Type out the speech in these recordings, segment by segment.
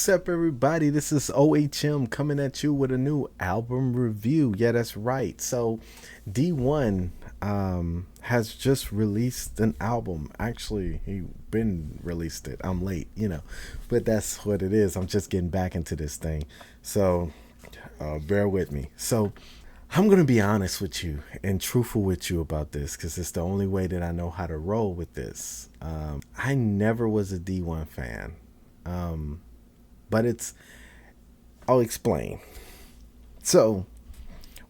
What's up, everybody? This is OHM coming at you with a new album review. Yeah, that's right. So, Dee-1 has just released an album. Actually, he been released it. I'm late, but that's what it is. I'm just getting back into this thing. So, bear with me. So, I'm going to be honest with you and truthful with you about this because it's the only way that I know how to roll with this. I never was a D1 fan. But I'll explain. So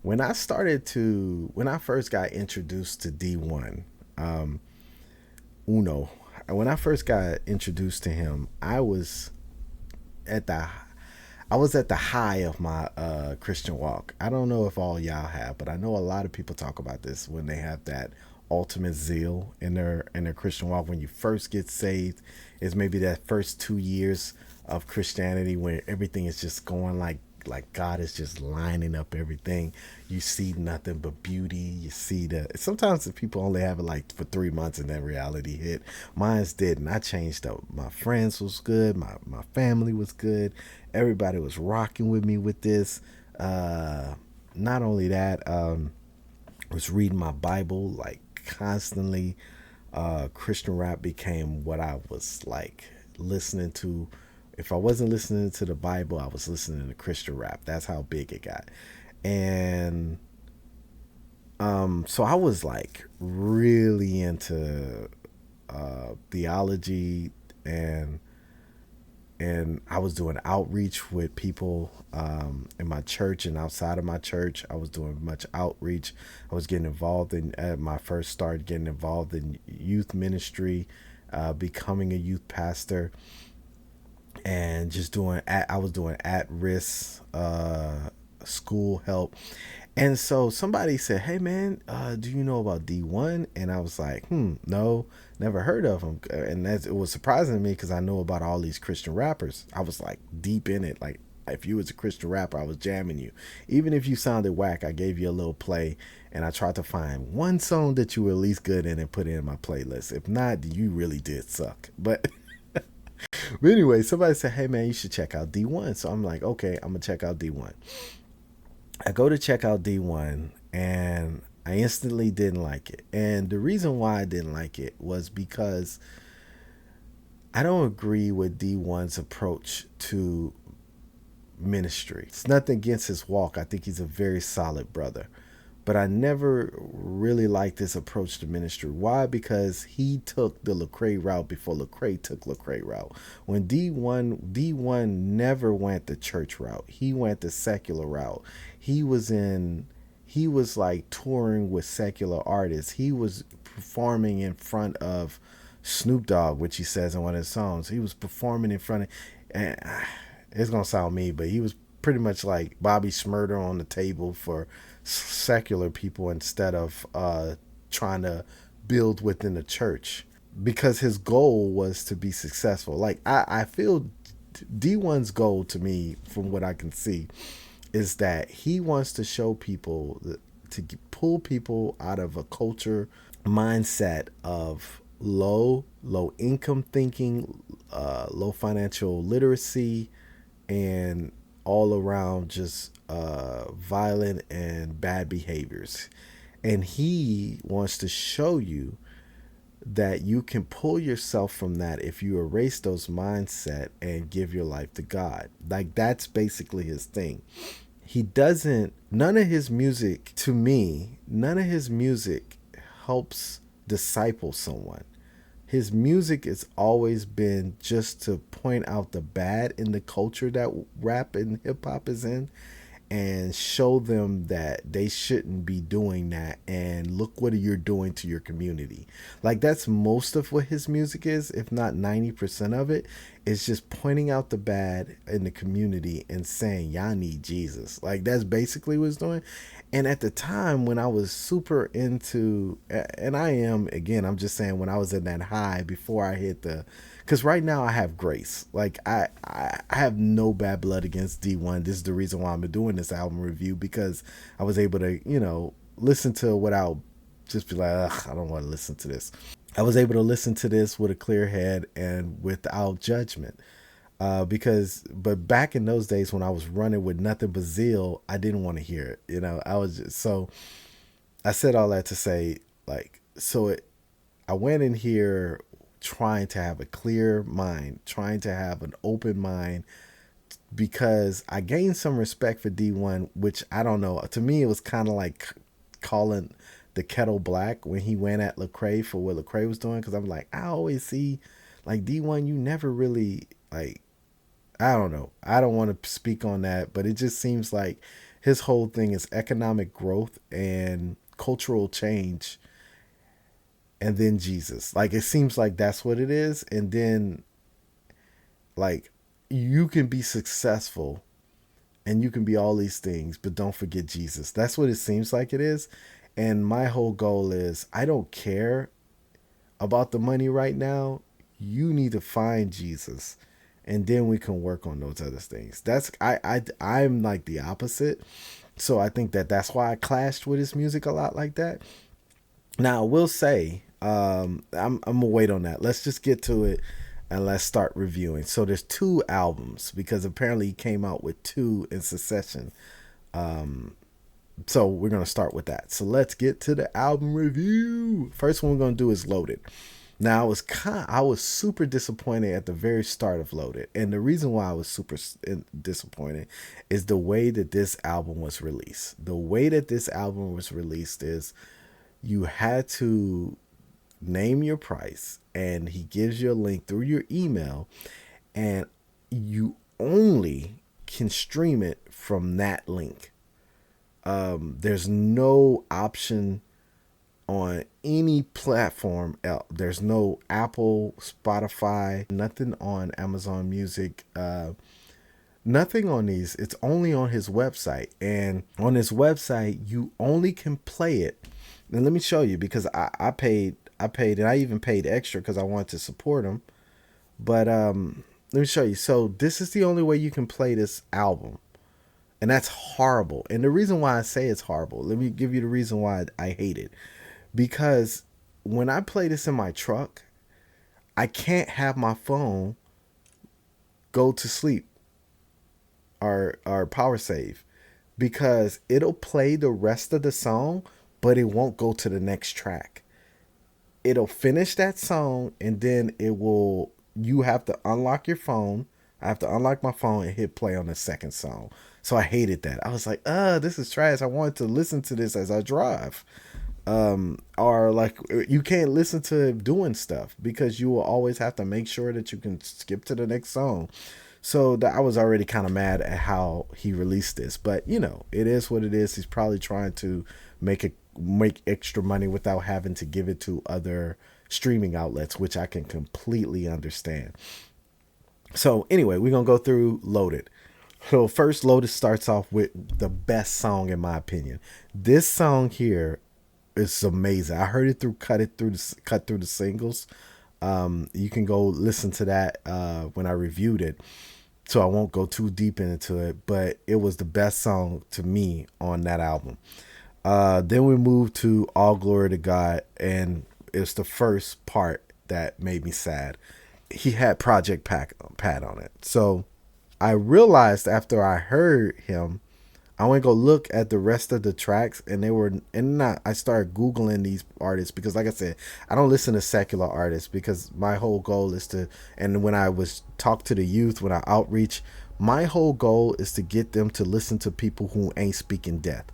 when I first got introduced to Dee-1 Uno, when I first got introduced to him, at the I was at the high of my Christian walk. I don't know if all y'all have, but I know a lot of people talk about this when they have that ultimate zeal in their Christian walk. When you first get saved, is maybe that first 2 years of Christianity when everything is just going like God is just lining up everything. You see nothing but beauty. You see that sometimes the people only have it like for 3 months and then reality hit. Mine's didn't. I changed up. My friends was good. My family was good. Everybody was rocking with me with this. Not only that, was reading my Bible like constantly. Christian rap became what I was like listening to. If I wasn't listening to the Bible, I was listening to Christian rap. That's how big it got. And so I was like really into theology and I was doing outreach with people in my church and outside of my church. I was doing much outreach. I was getting involved in at my first start getting involved in youth ministry, becoming a youth pastor, and I was doing at risk school help. And so somebody said, "Hey man, do you know about Dee-1?" And I was like, no, never heard of him." And it was surprising to me because I know about all these Christian rappers. I was like deep in it. Like if you was a Christian rapper, I was jamming you. Even if you sounded whack, I gave you a little play, and I tried to find one song that you were at least good in and put it in my playlist. If not, you really did suck. But anyway, somebody said, "Hey man, you should check out Dee-1." So I'm like, okay, I'm gonna check out Dee-1. I go to check out Dee-1 and I instantly didn't like it. And the reason why I didn't like it was because I don't agree with Dee-1's approach to ministry. It's nothing against his walk. I think he's a very solid brother. But I never really liked his approach to ministry. Why? Because he took the Lecrae route before Lecrae took Lecrae route. When Dee-1 never went the church route. He went the secular route. He was in he was like touring with secular artists. He was performing in front of Snoop Dogg, which he says in one of his songs. He was performing in front of, and it's gonna sound me, but he was pretty much like Bobby Shmurda on the table for secular people instead of trying to build within the church because his goal was to be successful. Like I feel Dee-1's goal to me, from what I can see, is that he wants to show people to pull people out of a culture mindset of low income thinking, low financial literacy, and all around just violent and bad behaviors. And he wants to show you that you can pull yourself from that if you erase those mindset and give your life to God. Like that's basically his thing. He doesn't none of his music, to me, none of his music helps disciple someone. His music has always been just to point out the bad in the culture that rap and hip hop is in and show them that they shouldn't be doing that, and look what you're doing to your community. Like that's most of what his music is, if not 90% of it. It's just pointing out the bad in the community and saying y'all need Jesus. Like that's basically what it's doing. And at the time when I was super into, and I am, again, I'm just saying, when I was in that high before I hit the, because right now I have grace. Like I have no bad blood against Dee-1. This is the reason why I'm doing this album review, because I was able to, listen to without just be like, ugh, I don't want to listen to this. I was able to listen to this with a clear head and without judgment. But back in those days when I was running with nothing but zeal, I didn't want to hear it. I was just so I said all that to say, like, I went in here trying to have a clear mind, trying to have an open mind, because I gained some respect for D1, which I don't know. To me, it was kind of like calling the kettle black when he went at Lecrae for what Lecrae was doing. Because I'm like, I always see, like, D1, you never really, like, I don't know. I don't want to speak on that, but it just seems like his whole thing is economic growth and cultural change, and then Jesus. Like, it seems like that's what it is. And then, like, you can be successful and you can be all these things, but don't forget Jesus. That's what it seems like it is. And my whole goal is, I don't care about the money right now. You need to find Jesus, and then we can work on those other things. I'm like the opposite. So I think that that's why I clashed with his music a lot like that. Now I will say, I'm gonna wait on that. Let's just get to it and let's start reviewing. So there's two albums, because apparently he came out with two in succession. So we're gonna start with that. So let's get to the album review. First one we're gonna do is Loaded. Now I was super disappointed at the very start of Loaded, and the reason why I was super disappointed is the way that this album was released. The way that this album was released is, you had to name your price, and he gives you a link through your email, and you only can stream it from that link. There's no option on any platform else. There's no Apple, Spotify, nothing on Amazon Music, nothing on these. It's only on his website, and on his website you only can play it. And let me show you, because I paid, and I even paid extra because I wanted to support him. But let me show you. So this is the only way you can play this album, and that's horrible. And the reason why I say it's horrible, let me give you the reason why I hate it. Because when I play this in my truck, I can't have my phone go to sleep or power save, because it'll play the rest of the song, but it won't go to the next track. It'll finish that song, and then you have to unlock your phone. I have to unlock my phone and hit play on the second song. So I hated that. I was like, this is trash. I wanted to listen to this as I drive. Or like, you can't listen to it doing stuff, because you will always have to make sure that you can skip to the next song. So I was already kind of mad at how he released this, but it is what it is. He's probably trying to make extra money without having to give it to other streaming outlets, which I can completely understand. So anyway, we're gonna go through Loaded. So first, Loaded starts off with the best song in my opinion. This song here is amazing. I heard it cut through the singles. You can go listen to that when I reviewed it. So I won't go too deep into it, but it was the best song to me on that album. Then we moved to All Glory to God, and it's the first part that made me sad. He had Project Pat on it. So I realized after I heard him, I went to go look at the rest of the tracks, and I started Googling these artists, because like I said, I don't listen to secular artists, because my whole goal is to, and when I was talk to the youth, when I outreach, my whole goal is to get them to listen to people who ain't speaking death.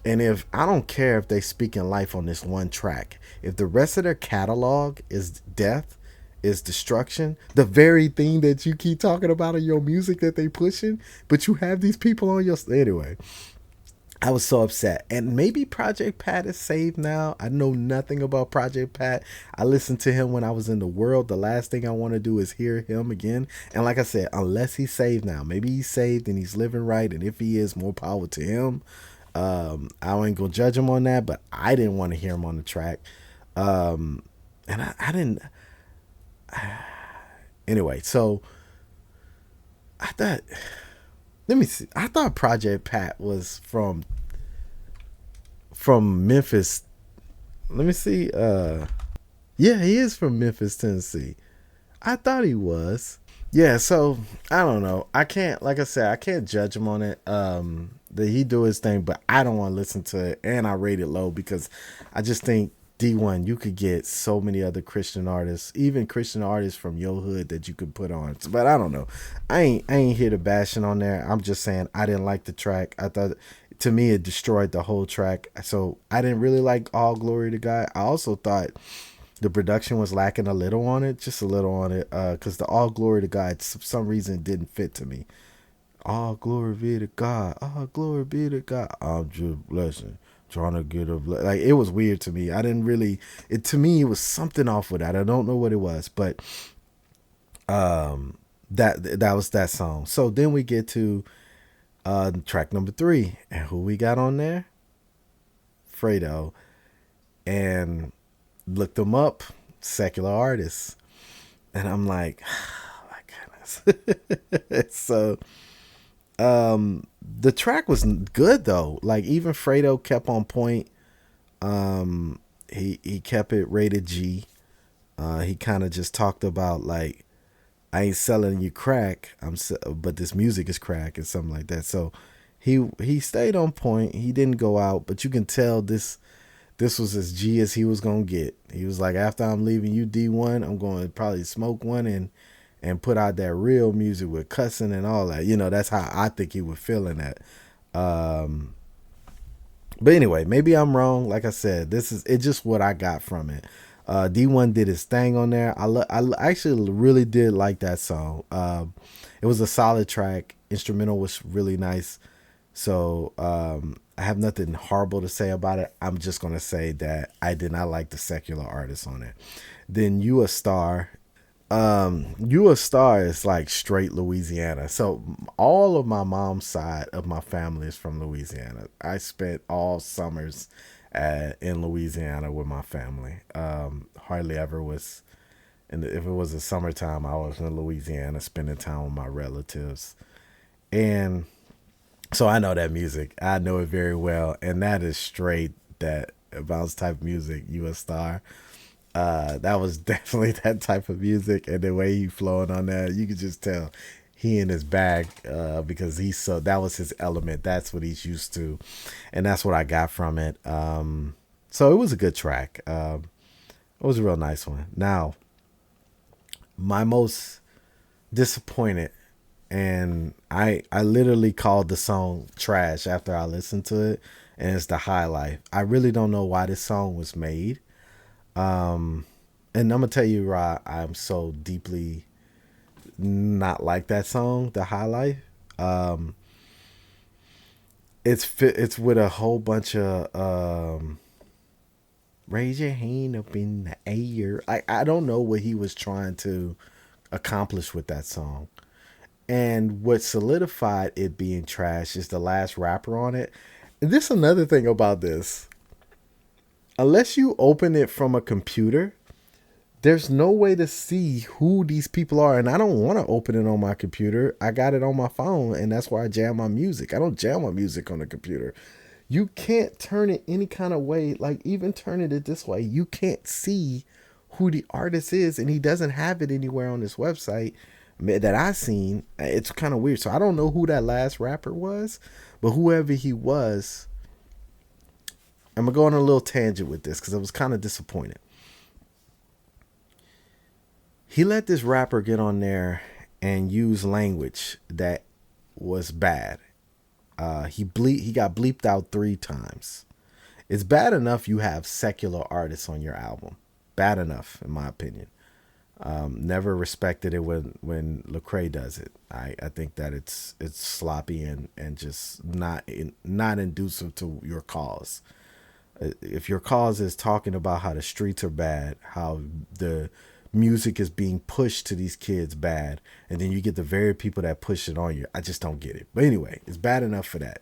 And if I don't care if they speak in life on this one track, if the rest of their catalog is death, is destruction, the very thing that you keep talking about in your music that they pushing, but you have these people on your... Anyway, I was so upset. And maybe Project Pat is saved now. I know nothing about Project Pat. I listened to him when I was in the world. The last thing I want to do is hear him again. And like I said, unless he's saved now, maybe he's saved and he's living right, and if he is, more power to him. I ain't gonna judge him on that, but I didn't want to hear him on the track. And I didn't... Anyway, so I thought, let me see. I thought Project Pat was from Memphis. Let me see. Yeah, he is from Memphis, Tennessee. I thought he was. Yeah, so I don't know. I can't, like I said, I can't judge him on it. That he do his thing, but I don't want to listen to it, and I rate it low because I just think D1, you could get so many other Christian artists, even Christian artists from your hood that you could put on. But I don't know. I ain't here to bashing on there. I'm just saying I didn't like the track. I thought, to me, it destroyed the whole track. So I didn't really like All Glory to God. I also thought the production was lacking a little on it, just a little on it, because the All Glory to God, for some reason, didn't fit to me. All glory be to God. All glory be to God. I'm just blessing. Trying to get a like it was weird to me. I didn't really it to me it was something off with that. I don't know what it was, but that was that song. So then we get to track number 3. And who we got on there? Fredo. And looked them up, secular artists. And I'm like, oh my goodness. So the track was good though. Like even Fredo kept on point. He kept it rated G. He kind of just talked about like I ain't selling you crack. But this music is crack and something like that. So he stayed on point. He didn't go out, but you can tell this was as G as he was gonna get. He was like, after I'm leaving you D1, I'm going to probably smoke one and put out that real music with cussing and all that. That's how I think he was feeling that. But anyway, maybe I'm wrong. Like I said, this is it. Just what I got from it. D1 did his thing on there. I actually really did like that song. It was a solid track. Instrumental was really nice. So I have nothing horrible to say about it. I'm just gonna say that I did not like the secular artist on it. Then You a Star. You a Star is like straight Louisiana. So all of my mom's side of my family is from Louisiana. I spent all summers in Louisiana with my family. Hardly ever was. And if it was the summertime, I was in Louisiana spending time with my relatives. And so I know that music. I know it very well. And that is straight that bounce type music, You a Star. That was definitely that type of music, and the way he flowing on that, you could just tell he in his bag because he's so that was his element. That's what he's used to, and that's what I got from it. So it was a good track. It was a real nice one. Now, my most disappointed, and I literally called the song trash after I listened to it, and it's the High Life. I really don't know why this song was made. And I'm gonna tell you why I'm so deeply not like that song, The High Life. Um, it's with a whole bunch of raise your hand up in the air. I don't know what he was trying to accomplish with that song. And what solidified it being trash is the last rapper on it. And this is another thing about this. Unless you open it from a computer, there's no way to see who these people are. And I don't want to open it on my computer. I got it on my phone, and that's where I jam my music. I don't jam my music on the computer. You can't turn it any kind of way, like even turning it this way. You can't see who the artist is, and he doesn't have it anywhere on this website that I seen. It's kind of weird. So I don't know who that last rapper was, but whoever he was, I'm gonna go on a little tangent with this because I was kind of disappointed. He let this rapper get on there and use language that was bad. He got bleeped out 3 times. It's bad enough you have secular artists on your album. Bad enough, in my opinion. Never respected it when Lecrae does it. I think that it's sloppy and just not inducive to your cause. If your cause is talking about how the streets are bad, how the music is being pushed to these kids bad, and then you get the very people that push it on you, I just don't get it. But anyway, it's bad enough for that.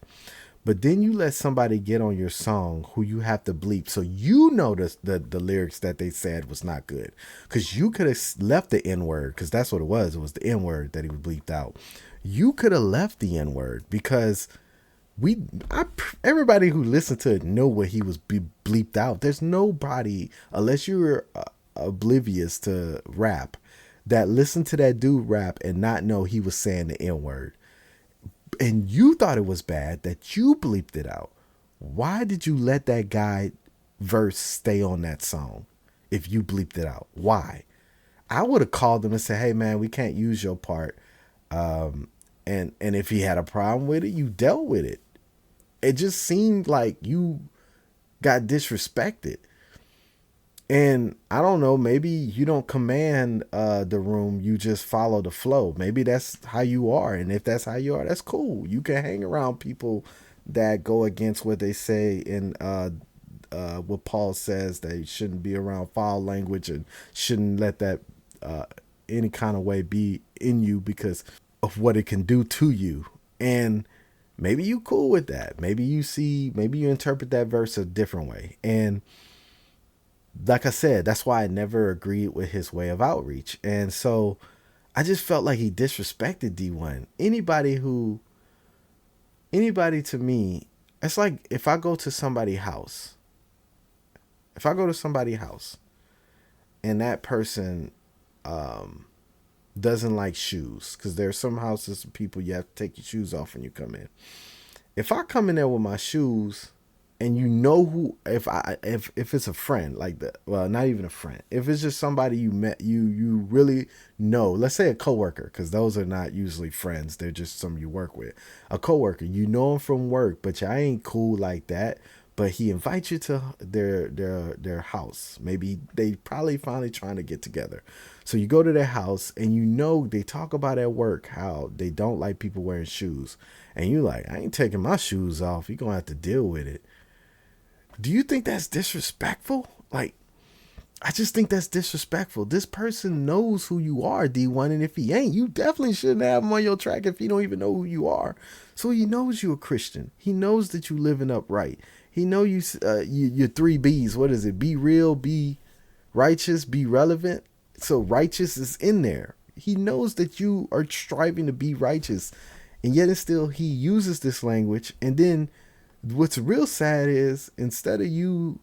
But then you let somebody get on your song who you have to bleep, so you know the lyrics that they said was not good, because you could have left the N word, because that's what it was. It was the N word that he was bleeped out. You could have left the N word because everybody who listened to it know what he was bleeped out. There's nobody, unless you're oblivious to rap, that listened to that dude rap and not know he was saying the N word, and you thought it was bad that you bleeped it out. Why did you let that guy verse stay on that song if you bleeped it out? Why? I would have called him and said, "Hey man, we can't use your part." And if he had a problem with it, you dealt with it. It just seemed like you got disrespected. And I don't know, maybe you don't command the room, you just follow the flow. Maybe that's how you are. And if that's how you are, that's cool. You can hang around people that go against what they say in what Paul says, that you shouldn't be around foul language and shouldn't let that uh, any kind of way be in you because of what it can do to you. And maybe you cool with that. Maybe you interpret that verse a different way. And like I said, that's why I never agreed with his way of outreach. And so I just felt like he disrespected D1. Anybody to me, it's like if I go to somebody's house and that person um, doesn't like shoes, because there's some houses people you have to take your shoes off when you come in. If I come in there with my shoes and you know who, if it's a friend like that, well, not even a friend, if it's just somebody you met, you really know, let's say a coworker, because those are not usually friends, they're just some you work with. A coworker, you know him from work, but y'all ain't cool like that. But he invites you to their house. Maybe they probably finally trying to get together. So you go to their house and you know they talk about at work how they don't like people wearing shoes. And you like, I ain't taking my shoes off. You're gonna have to deal with it. Do you think that's disrespectful? Like, I just think that's disrespectful. This person knows who you are, D1, and if he ain't, you definitely shouldn't have him on your track if he don't even know who you are. So he knows you're a Christian. He knows that you living upright. He know your three B's. What is it? Be real, be righteous, be relevant. So righteous is in there. He knows that you are striving to be righteous, and yet and still he uses this language. And then what's real sad is instead of you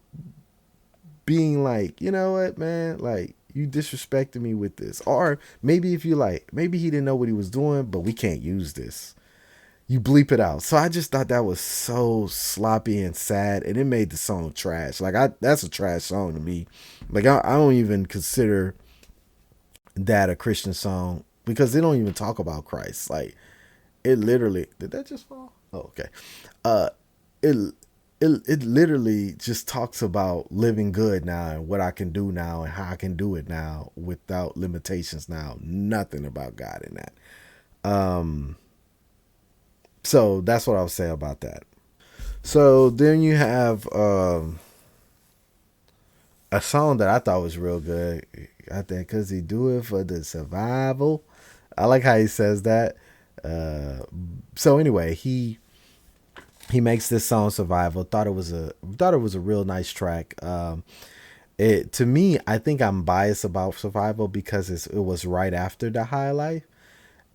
being like, you know what, man, like you disrespected me with this, or maybe if you like, maybe he didn't know what he was doing, but we can't use this. You bleep it out. So I just thought that was so sloppy and sad, and it made the song trash. Like that's a trash song to me. Like I don't even consider that a Christian song because they don't even talk about Christ. Like it literally did that just fall? Oh, okay. Uh, it it literally just talks about living good now and what I can do now and how I can do it now without limitations now. Nothing about God in that. Um, so that's what I'll say about that. So then you have a song that I thought was real good. I think because he do it for the survival. I like how he says that. Uh, so anyway, he makes this song survival. Thought it was a real nice track. It to me, I think I'm biased about survival because it was right after the high life.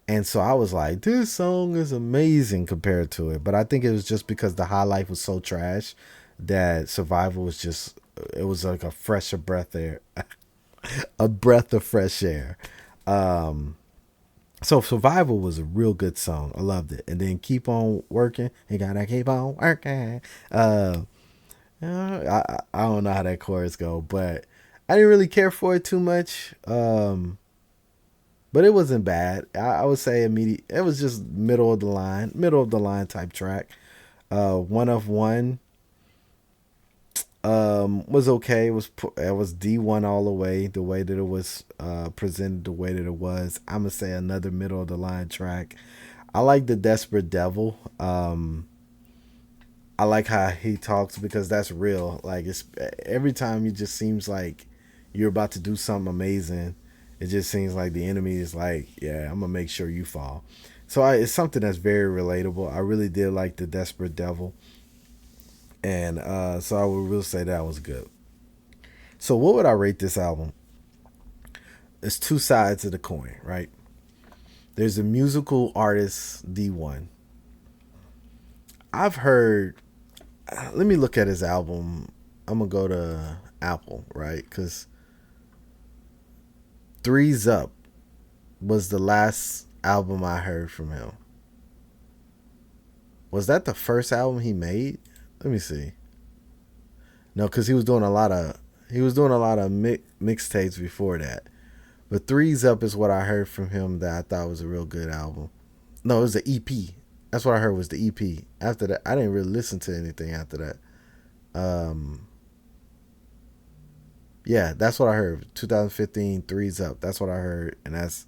And so I was like, this song is amazing compared to it. But I think it was just because the high life was so trash that survival was just, it was like a fresher breath air, a breath of fresh air. Um, so survival was a real good song. I loved it. And then keep on working. You gotta keep on working. I don't know how that chorus go, but I didn't really care for it too much. But it wasn't bad. I would say immediate. It was just middle of the line type track. One of one was okay. It was D1 all the way. The way that it was presented, the way that it was. I'm gonna say another middle of the line track. I like the Desperate Devil. I like how he talks because that's real. Like it's every time it just seems like you're about to do something amazing. It just seems like the enemy is like, yeah, I'm gonna make sure you fall. So it's something that's very relatable. I really did like the Desperate Devil, and so I would really say that was good. So what would I rate this album? There's two sides of the coin, right? There's a musical artist D1. I've heard. Let me look at his album. I'm gonna go to Apple, right? Because Three's Up. was the last album I heard from him. Was that the first album he made? Let me see. No, because he was doing a lot of mixtapes before that. But Threes Up is what I heard from him that I thought was a real good album. No, it was the EP. That's what I heard was the EP. After that, I didn't really listen to anything after that. Yeah, that's what I heard. 2015, Threes Up. That's what I heard, and that's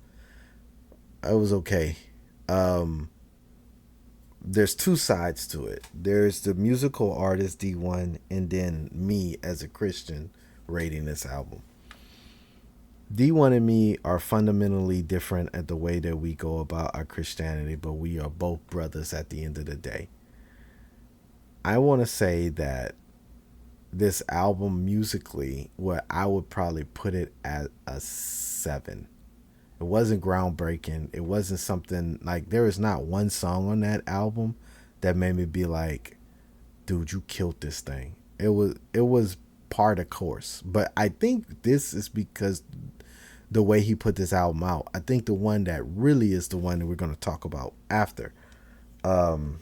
it was okay. Um, there's two sides to it. There's the musical artist Dee-1, and then me as a Christian rating this album. Dee-1 and me are fundamentally different at the way that we go about our Christianity, but we are both brothers at the end of the day. I want to say that this album musically, where I would probably put it at a 7. It wasn't groundbreaking. It wasn't something like there is not one song on that album that made me be like, dude, you killed this thing. It was part of course. But I think this is because the way he put this album out. I think the one that really is the one that we're going to talk about after. Um,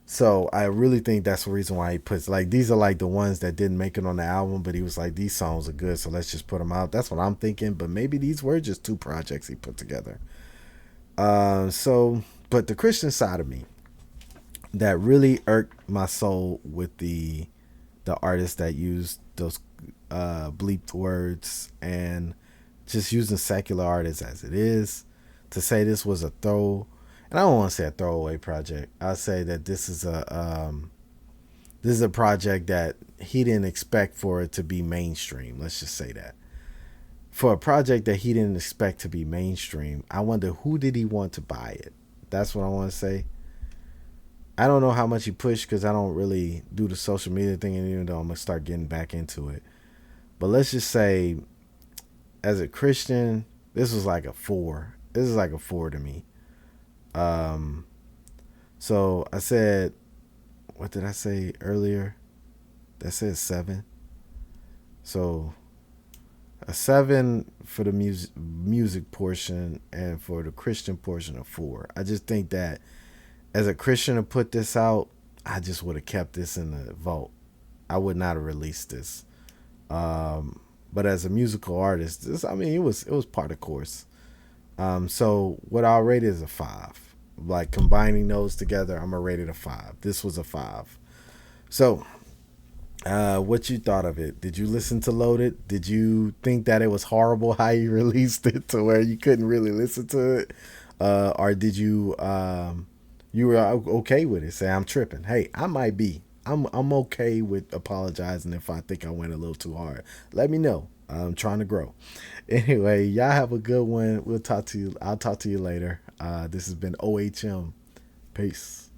so I really think that's the reason why he puts like these are like the ones that didn't make it on the album, but he was like these songs are good, so let's just put them out. That's what I'm thinking. But maybe these were just two projects he put together. So but the Christian side of me that really irked my soul with the artists that used those bleeped words and just using secular artists as it is to say this was a throw. And I don't want to say a throwaway project. I say that this is a project that he didn't expect for it to be mainstream. Let's just say that for a project that he didn't expect to be mainstream, I wonder who did he want to buy it. That's what I want to say. I don't know how much he pushed because I don't really do the social media thing, and even though I'm gonna start getting back into it. But let's just say, as a Christian, this was like a 4. This is like a 4 to me. Um, so I said, what did I say earlier? That said 7. So a 7 for the music portion, and for the Christian portion, a 4. I just think that as a Christian to put this out, I just would have kept this in the vault. I would not have released this. But as a musical artist, this I mean it was part of course. So what I'll rate is a 5. Like combining those together, I'm gonna rate it a 5. This was a 5. So what you thought of it? Did you listen to Loaded? Did you think that it was horrible how you released it to where you couldn't really listen to it? Or did you were okay with it? Say I'm tripping. Hey, I might be. I'm okay with apologizing if I think I went a little too hard. Let me know. I'm trying to grow. Anyway, y'all have a good one. We'll talk to you. I'll talk to you later. This has been OHM. Peace.